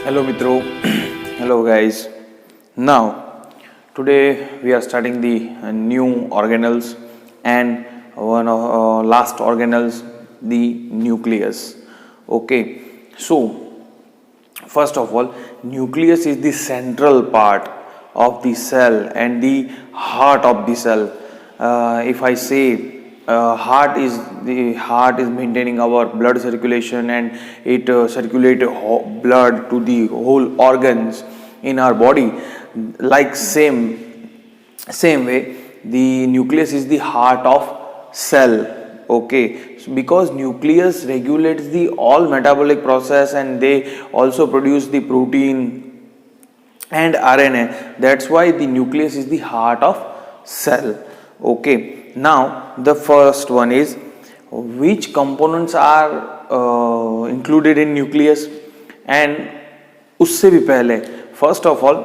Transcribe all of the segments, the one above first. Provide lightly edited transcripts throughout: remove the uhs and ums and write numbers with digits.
Hello Mitro, hello guys. Now, today we are starting the new organelles and one of last organelles, the nucleus. Okay, so first of all, nucleus is the central part of the cell and the heart of the cell. If I say heart is maintaining our blood circulation and it circulate blood to the whole organs in our body. Like same way, the nucleus is the heart of cell. Okay, so because nucleus regulates the all metabolic process and they also produce the protein and RNA. That's why the nucleus is the heart of cell. Okay, now the first one is which components are included in nucleus, and उससे भी पहले first of all,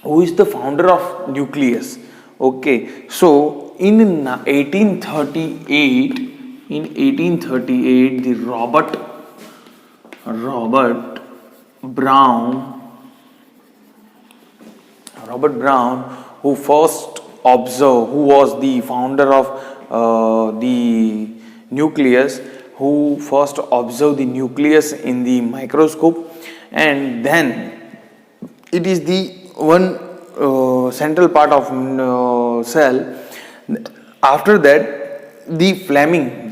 who is the founder of nucleus? Okay, so in 1838, the Robert Brown, who first observed, who was the founder of the nucleus, who first observed the nucleus in the microscope, and then it is the one central part of cell. After that, the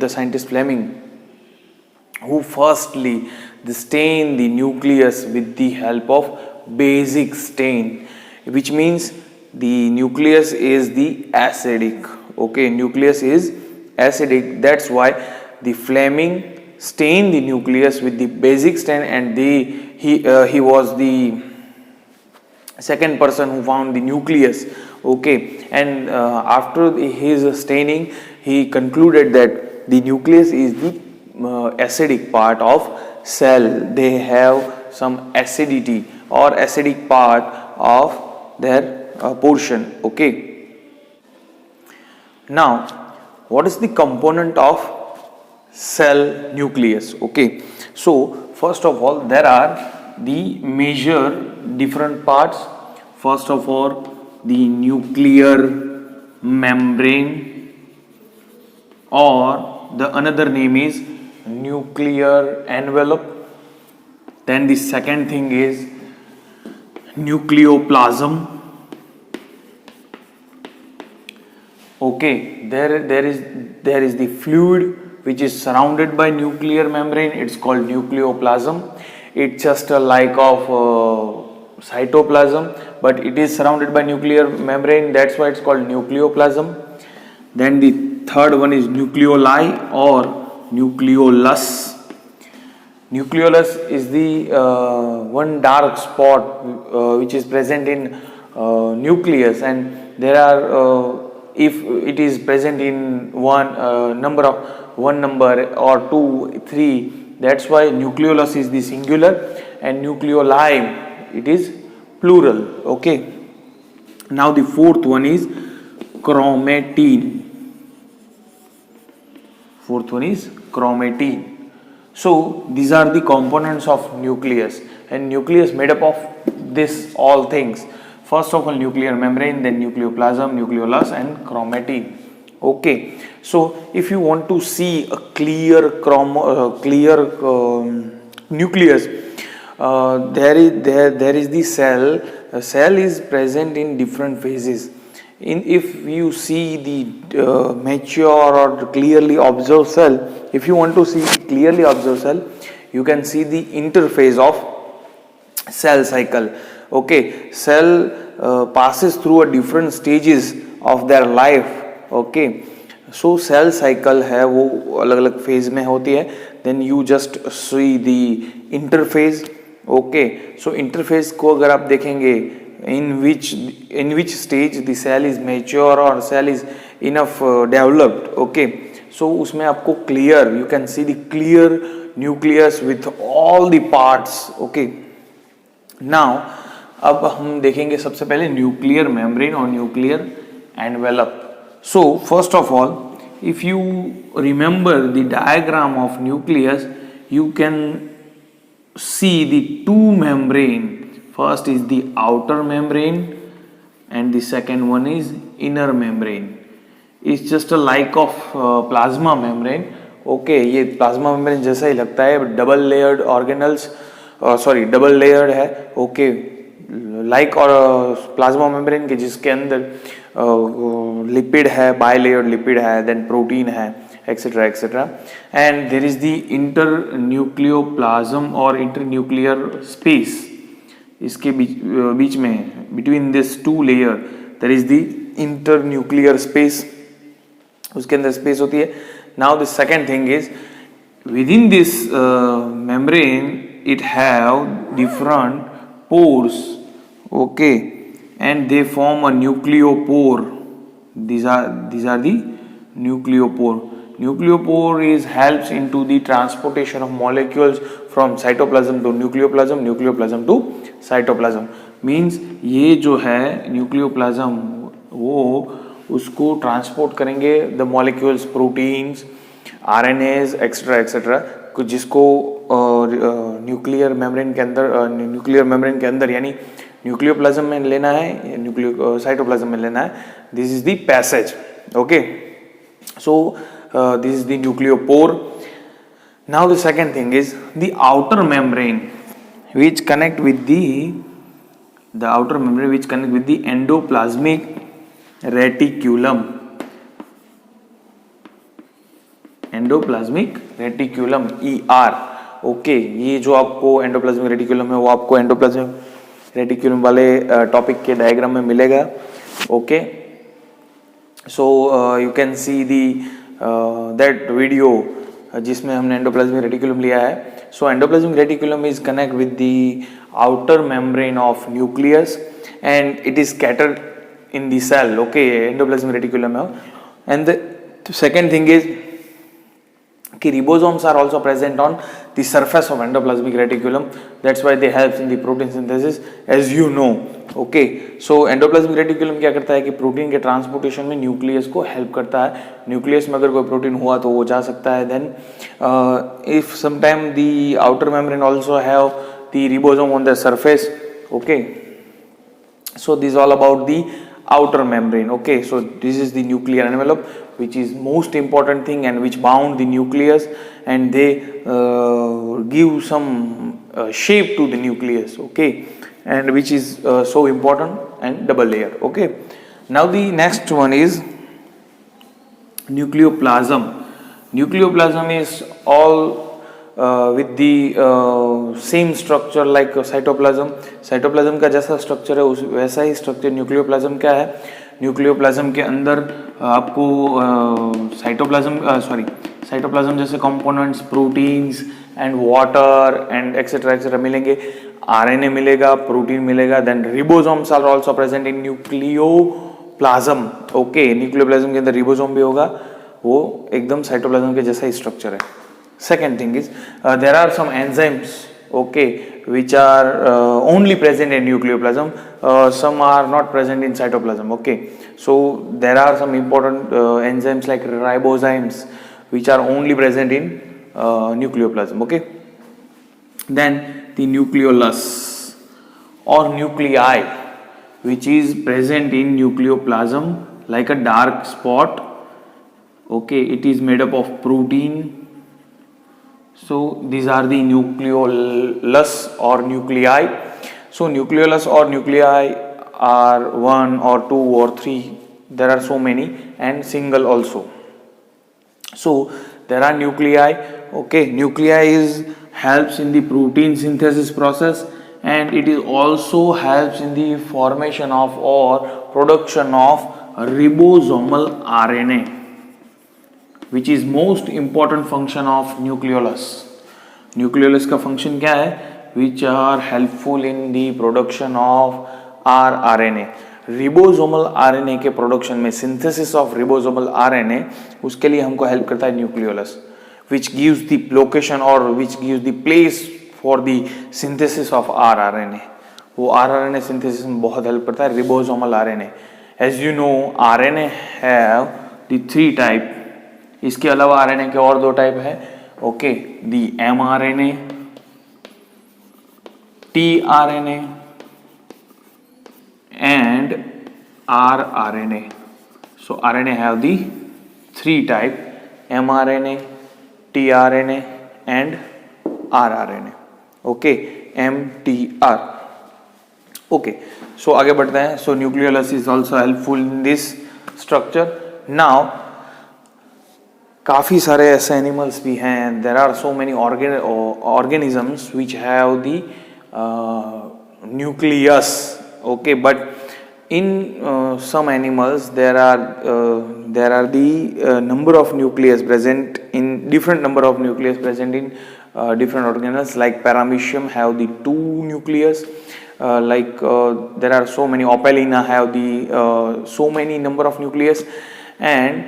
scientist Fleming, who firstly stain the nucleus with the help of basic stain, which means the nucleus is the acidic. Okay, nucleus is acidic. That's why the Fleming stained the nucleus with the basic stain, and he was the second person who found the nucleus. Okay, and after his staining, he concluded that the nucleus is the acidic part of cell. They have some acidity or acidic part of their portion. Okay, now what is the component of cell nucleus? Okay, so first of all, there are the major different parts. First of all, the nuclear membrane, or the another name is nuclear envelope. Then the second thing is nucleoplasm. Okay, there is the fluid which is surrounded by nuclear membrane. It's called nucleoplasm. It's just a like of cytoplasm, but it is surrounded by nuclear membrane. That's why it's called nucleoplasm. Then the third one is nucleoli or nucleolus. Nucleolus is the one dark spot which is present in nucleus, and there are if it is present in one number or 2, 3, that's why nucleolus is the singular and nucleoli it is plural. Okay, now the fourth one is chromatin. So these are the components of nucleus, and nucleus made up of this all things. First of all, nuclear membrane, then nucleoplasm, nucleolus, and chromatin. Okay, so if you want to see a clear nucleus, there is the cell. A cell is present in different phases. If you see the mature or clearly observed cell, if you want to see clearly observed cell, you can see the interphase of cell cycle. Okay, cell passes through a different stages of their life. Okay, so cell cycle है वो अलग अलग phase में होती है. Then you just see the interphase. Okay, so interphase को अगर आप देखेंगे, in which stage the cell is mature or cell is enough developed. Okay, so उसमें आपको clear, you can see the clear nucleus with all the parts. Okay, now अब हम देखेंगे सबसे पहले न्यूक्लियर मेम्ब्रेन और nuclear envelope. So first of all, if you remember the diagram of nucleus, you can see the two membrane. First is the outer membrane and the second one is inner membrane. It's just a like of plasma membrane. Okay ये plasma membrane जैसा ही लगता है, double layered organelles, sorry double layered है, okay like और plasma membrane के, जिसके अंदर लिपिड है, बाय लेयर्ड लिपिड है, देन प्रोटीन है, etcetera etcetera. And there is the inter nucleoplasm और इंटर न्यूक्लियर स्पेस. इसके बीच में between this two layer there is the inter nuclear space, उसके अंदर स्पेस होती है. Now the second thing is within this membrane it have different pores, okay, and they form a nucleopore. These are the nucleopore. Nucleopore is helps into the transportation of molecules from cytoplasm to nucleoplasm, nucleoplasm to cytoplasm. Means ये जो है nucleoplasm वो उसको transport करेंगे the molecules, proteins, RNase etcetera etcetera, जिसको nuclear membrane के अंदर यानी न्यूक्लियोप्लाज्म में लेना है, साइटोप्लाज्म में लेना है. This is the passage, okay. So this is the nucleopore. Now the second thing is the outer membrane which connect with the outer membrane which connect with the endoplasmic reticulum. Endoplasmic reticulum ER, okay. ये जो आपको endoplasmic reticulum है वो आपको endoplasmic reticulum वाले topic के diagram में मिलेगा, okay. So you can see the that video जिसमें हमने एंडोप्लाज्मिक रेटिक्यूलम लिया है. So endoplasmic reticulum is connect with the outer membrane of nucleus and it is scattered in the cell, okay, endoplasmic reticulum. And the second thing is कि ribosomes are also present on the surface of endoplasmic reticulum. That's why they help in the protein synthesis, as you know, okay. So endoplasmic reticulum क्या करता है कि protein के transportation में nucleus को help करता है. न्यूक्लियस में अगर कोई प्रोटीन हुआ तो वो जा सकता है. Then if sometime the outer membrane also have the ribosome on the surface, okay. So this is all about the outer membrane, okay. So this is the nuclear envelope, which is most important thing and which bound the nucleus and they give some shape to the nucleus, okay, and which is so important, and double layer, okay. Now the next one is nucleoplasm. Nucleoplasm is all with the same structure like cytoplasm. Cytoplasm का जैसा structure है उस वैसा ही structure nucleoplasm का है. Nucleoplasm के अंदर आपको साइटोप्लाज्म जैसे components, proteins and water and etcetera etcetera मिलेंगे. आरएनए मिलेगा, प्रोटीन मिलेगा. Then ribosomes are also present in nucleoplasm, okay. Nucleoplasm के अंदर रिबोसोम भी होगा, वो एकदम साइटोप्लाज्म के जैसा ही स्ट्रक्चर है. Second thing is there are some enzymes, okay, which are only present in nucleoplasm. Some are not present in cytoplasm, okay. So there are some important enzymes like ribozymes which are only present in nucleoplasm, okay. Then the nucleolus or nuclei which is present in nucleoplasm like a dark spot, okay. It is made up of protein. So these are the nucleolus or nuclei. So nucleolus or nuclei are 1 or 2 or 3. There are so many, and single also. So there are nuclei, okay. Nuclei is helps in the protein synthesis process, and it is also helps in the formation of or production of ribosomal RNA, which is most important function of nucleolus. Nucleolus का function क्या है? Which are helpful in the production of rRNA. Ribosomal RNA के production में, synthesis of ribosomal RNA, उसके लिए हमको help करता है nucleolus, which gives the location or which gives the place for the synthesis of rRNA. वो rRNA synthesis में बहुत हेल्प करता है, रिबोसोमल RNA. As you know, RNA have the 3 type. इसके अलावा आरएनए के और 2 टाइप है, okay. The mRNA tRNA and rRNA. So RNA have the three type, mRNA, tRNA and rRNA. Okay, mTR. Okay, so आगे बढ़ते हैं. So nucleolus is also helpful in this structure. Now काफ़ी सारे ऐसे animals भी हैं. There are so many organisms which have the nucleus. Okay, but in some animals there are the number of nucleus present in different number of nucleus present in different organelles. Like Paramecium have the 2 nucleus. There are so many Opalina have the so many number of nucleus, and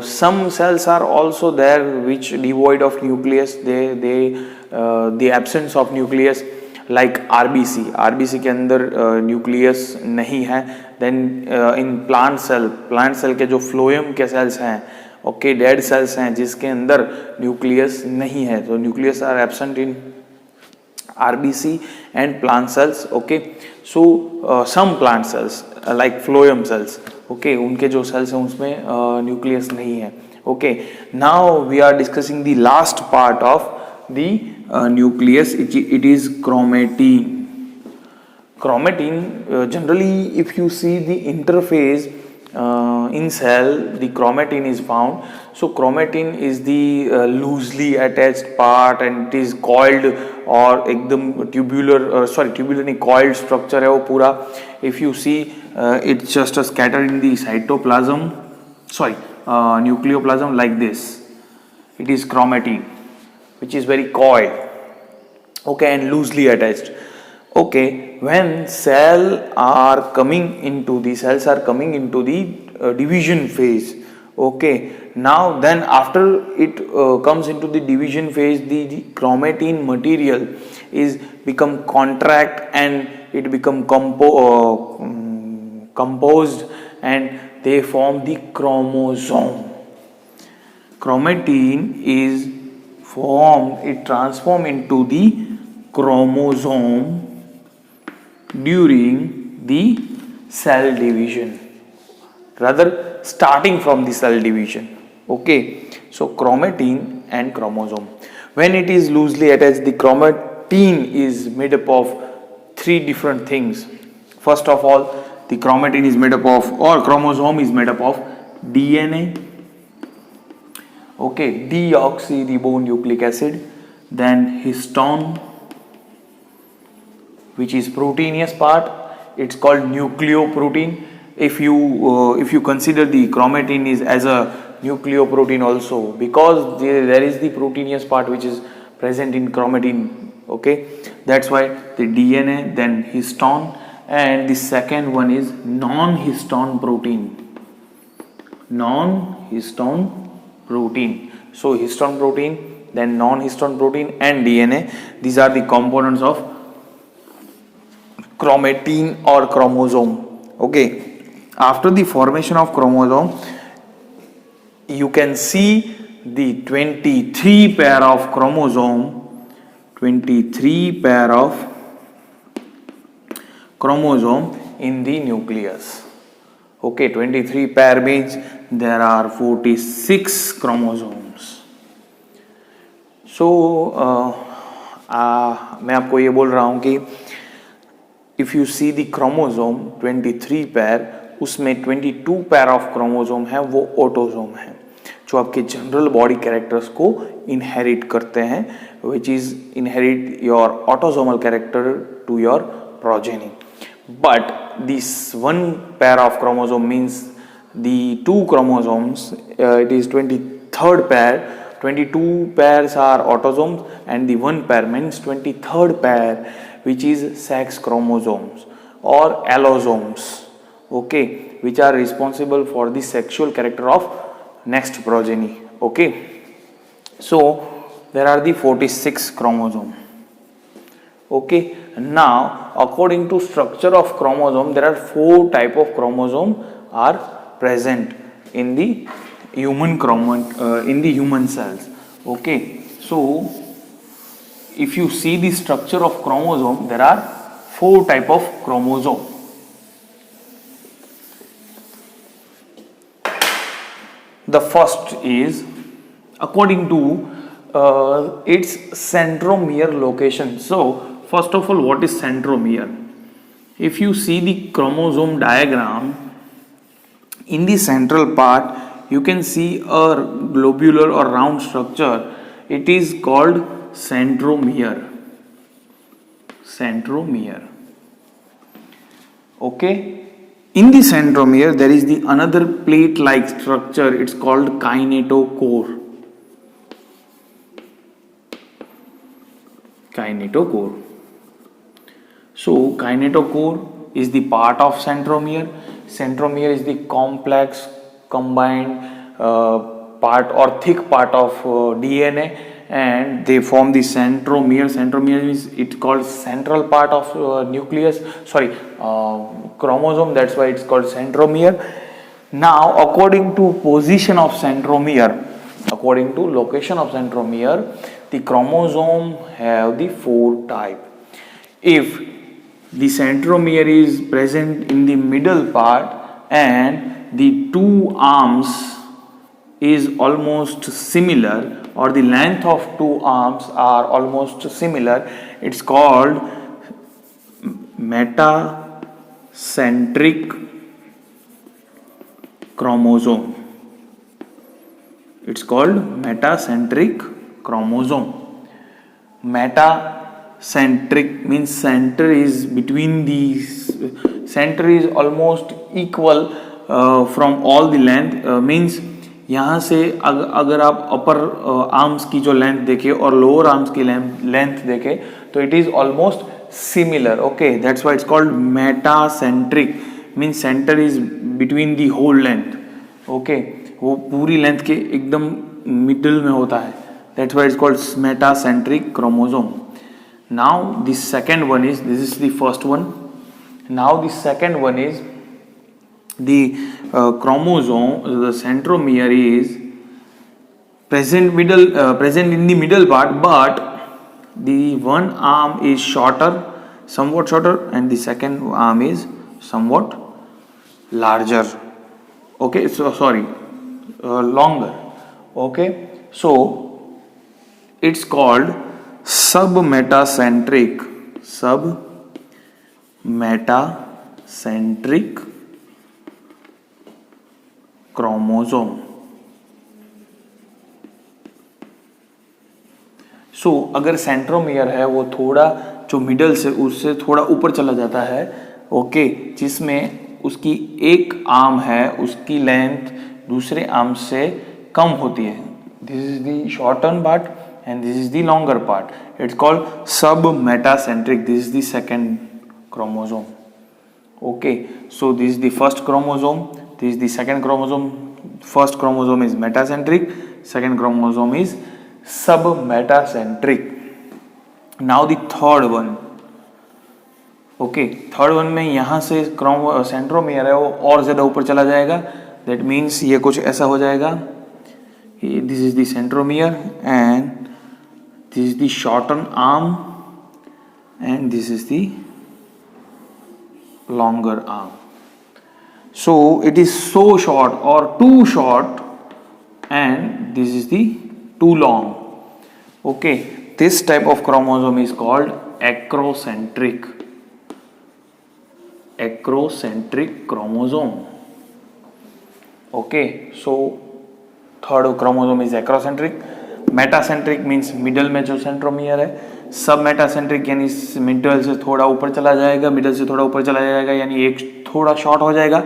some cells are also there which devoid of nucleus. The absence of nucleus, like RBC के अंदर nucleus नहीं है. Then in plant cell के जो phloem के sales हैं, okay, dead cells हैं जिसके अंदर न्यूक्लियस नहीं है, तो nucleus are absent in RBC and plant cells. Okay, so some plant cells like phloem cells, okay, उनके जो cells हैं उसमें nucleus नहीं है. Okay, now we are discussing the last part of the nucleus. It is chromatin. Chromatin, generally if you see the interface in cell, the chromatin is found. So chromatin is the loosely attached part, and it is coiled और एकदम tubular नहीं, coiled structure है वो पूरा. If you see it's just scattered in the cytoplasm, nucleoplasm like this. It is chromatin which is very coiled, okay, and loosely attached. Okay, when cells are coming into the division phase. Okay, now then after it comes into the division phase, the chromatin material is become contract and it become composed, and they form the chromosome. Chromatin is formed, it transforms into the chromosome during the cell division, rather starting from the cell division. Okay, so chromatin and chromosome. When it is loosely attached, the chromatin is made up of 3 different things. First of all, the chromatin is made up of, or chromosome is made up of DNA, okay, deoxyribonucleic acid, then histone, which is proteinous part. It's called nucleoprotein. If you consider the chromatin is as a nucleoprotein also, because there is the proteinous part which is present in chromatin. Okay, that's why the DNA, then histone, and the second one is non-histone protein. Non-histone protein. So histone protein, then non-histone protein, and DNA. These are the components of chromatin or chromosome. Okay, after the formation of chromosome, you can see the 23 pair of chromosome. 23 pair of chromosome in the nucleus. Okay, 23 pair means there are 46 chromosomes. So मैं आपको ये बोल रहा हूँ कि if you see the chromosome 23 pair, उसमें 22 pair of chromosome है, वो ऑटोसोम है जो आपके जनरल बॉडी कैरेक्टर्स को इनहेरिट करते हैं, which is inherit your autosomal character to your progeny. But this one pair of chromosome means the 2 chromosomes, it is 23rd pair. 22 pairs are autosomes and the 1 pair means 23rd pair, which is sex chromosomes or allosomes, okay, which are responsible for the sexual character of next progeny. Okay, so there are the 46 chromosome. Okay, now according to structure of chromosome, there are 4 type of chromosome are present in the human cells. Okay, so if you see the structure of chromosome, there are 4 type of chromosome. The first is according to its centromere location. So first of all, what is centromere? If you see the chromosome diagram, in the central part you can see a globular or round structure. It is called centromere. Centromere. Okay. In the centromere there is the another plate like structure. It's called kinetochore. Kinetochore. So kinetochore is the part of centromere. Centromere is the complex combined part or thick part of DNA, and they form the centromere. Centromere is it called central part of nucleus. Chromosome. That's why it's called centromere. Now, according to position of centromere, according to location of centromere, the chromosome have the 4 type. If the centromere is present in the middle part and the 2 arms is almost similar, or the length of 2 arms are almost similar, it's called metacentric chromosome. It's called metacentric chromosome. Metacentric means center is between these, center is almost equal from all the length, means यहाँ से अगर आप अपर arms की जो length देखें और lower arms की length देखें तो it is almost similar. Okay, that's why it's called metacentric. Means centre is between the whole length. Okay, वो पूरी लेंथ के एकदम मिडल में होता है. That's why it's called metacentric chromosome. Now the second one is, this is the first one. Now the second one is the chromosome, the centromere is present in the middle part, but the one arm is somewhat shorter, and the second arm is somewhat larger. Okay, longer. Okay, so it's called submetacentric chromosome. So अगर centromere है वो थोड़ा जो middle से उससे थोड़ा ऊपर चला जाता है. ओके, जिसमें उसकी एक आर्म है उसकी लेंथ दूसरे आर्म से कम होती है. This is the shorten part and this is the longer part. It's called submetacentric. This is the second chromosome. Okay, so this is the first chromosome. This is the second chromosome. First chromosome is metacentric, second chromosome is submetacentric. Now the third one. Okay, third one में यहाँ से centromere है वो और ज़्यादा ऊपर चला जाएगा. That means ये कुछ ऐसा हो जाएगा. This is the centromere and this is the shortened arm and this is the longer arm. So it is so short or too short and this is the too long. Okay, this type of chromosome is called acrocentric chromosome. Okay, so third chromosome is acrocentric. Metacentric means middle में जो centromere है. सब metacentric यानी middle से थोड़ा ऊपर चला जाएगा, मिडल से थोड़ा ऊपर चला जाएगा, यानी एक थोड़ा शॉर्ट हो जाएगा,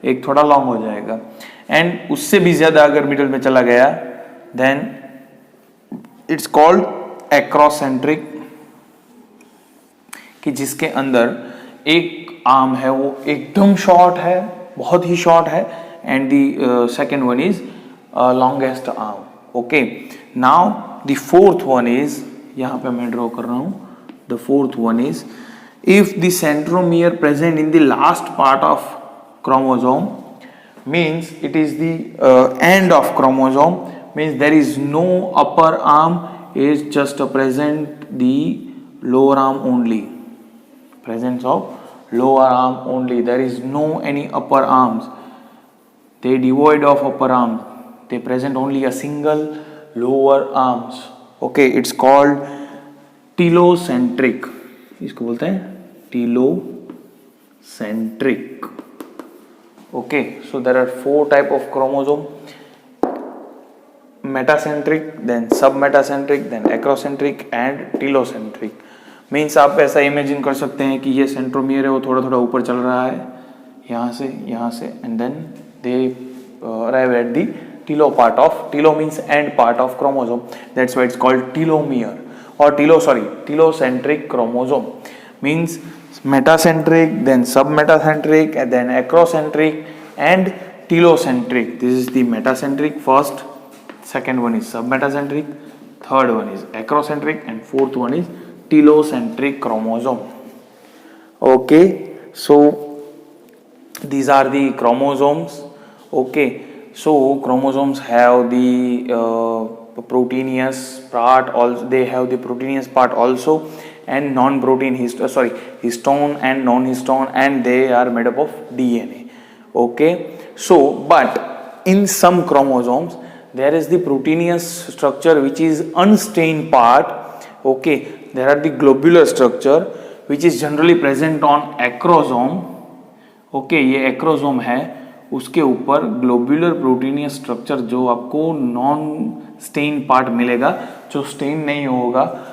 एक थोड़ा लॉन्ग हो जाएगा. एंड उससे भी ज्यादा अगर मिडल में चला गया देन इट्स कॉल्ड एक्रोसेंट्रिक, कि जिसके अंदर एक आर्म है वो एकदम शॉर्ट है, बहुत ही शॉर्ट है, and the second one is longest arm. Okay, now the fourth one is, यहाँ पे मैं ड्रॉ कर रहा हूं. The fourth one is if the centromere present in the last part of chromosome, means it is the end of chromosome, means there is no upper arm is just present the lower arm only, presence of lower arm only. There is no any upper arms, they devoid of upper arms, they present only a single lower arms. Okay, it's called telocentric, इसको बोलते हैं telocentric. Okay, so there are 4 type of chromosome: metacentric, then submetacentric, then acrocentric and telocentric. Means आप ऐसा imagine कर सकते हैं कि ये सेंट्रोमियर है, वो थोड़ा थोड़ा ऊपर चल रहा है यहाँ से and then they arrive at the telo part of, telo means end part of chromosome, that's why it's called telomere और telocentric chromosome. Means metacentric, then submetacentric, and then acrocentric and telocentric. This is the metacentric first, second one is submetacentric, third one is acrocentric, and fourth one is telocentric chromosome. Okay, so these are the chromosomes. Okay, so chromosomes have the proteinous part also, they have the proteinous part also, and non-protein histone and non-histone, and they are made up of DNA. Okay, so but in some chromosomes there is the proteinous structure which is unstained part. Okay, there are the globular structure which is generally present on acrosome. Okay, ये acrosome है, उसके ऊपर globular proteinaceous structure जो आपको non stand part मिलेगा, जो stand नहीं होगा.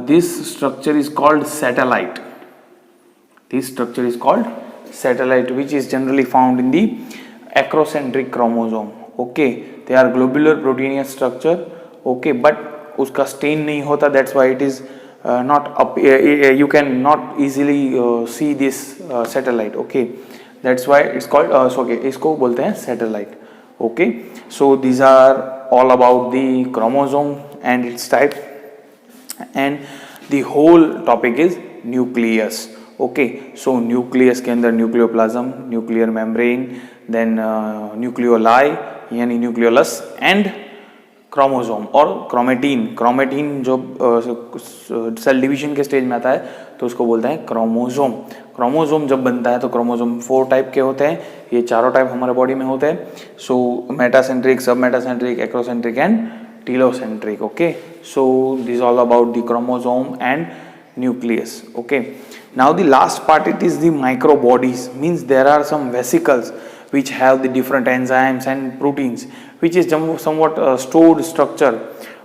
This structure is called satellite. This structure is called satellite, which is generally found in the acrocentric chromosome. Okay, they are globular proteinous structure. Okay, but उसका stain नहीं होता, that's why it is not up. You can not easily see this satellite. Okay, that's why it's called. Okay, इसको बोलते हैं satellite. Okay, so these are all about the chromosome and its types. And the whole topic is nucleus. Okay, so nucleus के अंदर nucleoplasm, nuclear membrane, then nucleoli यानी nucleolus and chromosome और chromatin. chromatin जो cell division के stage में आता है तो उसको बोलते हैं क्रोमोसोम. क्रोमोसोम जब बनता है तो क्रोमोसोम 4 टाइप के होते हैं, ये चारों टाइप हमारे बॉडी में होते हैं. सो मेटासेंट्रिक, सब metacentric, acrocentric and telocentric. Okay, so this is all about the chromosome and nucleus. Okay, now the last part, it is the microbodies, means there are some vesicles which have the different enzymes and proteins which is somewhat stored structure.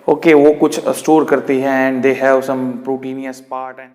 Okay, वो कुछ store करती है and they have some proteinous part and